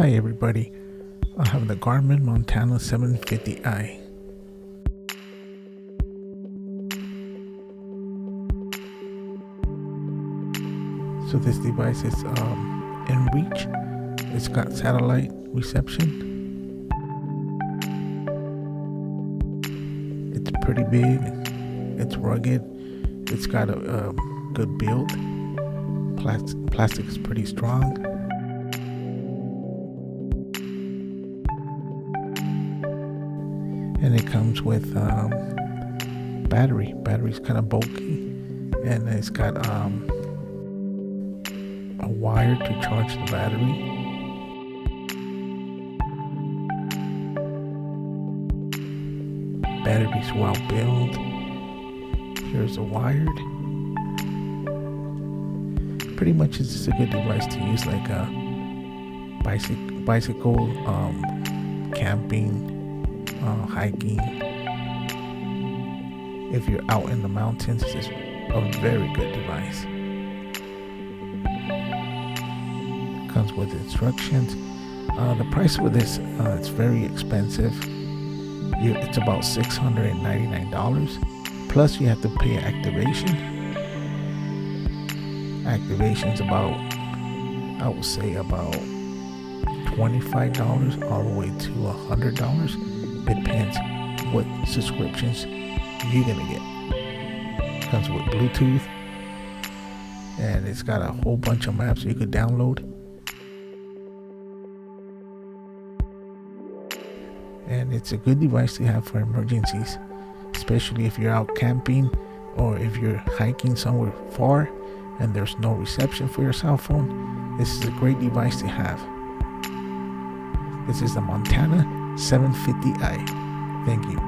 Hi everybody, I have the Garmin Montana 750i. So this device is inReach. It's got satellite reception. It's pretty big, it's rugged, it's got a good build. Plastic is pretty strong. And it comes with battery. Battery's kind of bulky, and it's got a wire to charge the battery. Battery's well built. Here's a wired. Pretty much it's just a good device to use like a bicycle, camping, hiking. If you're out in the mountains, it's just a very good device. Comes with instructions. The price for this, it's very expensive. It's about $699. Plus you have to pay activation. Activation's about, I would say about $25 all the way to $100. Depends what subscriptions you're gonna get. Comes with Bluetooth, and it's got a whole bunch of maps you could download. And it's a good device to have for emergencies, especially if you're out camping or if you're hiking somewhere far and there's no reception for your cell phone. This is a great device to have. This is the Montana 750i. Thank you.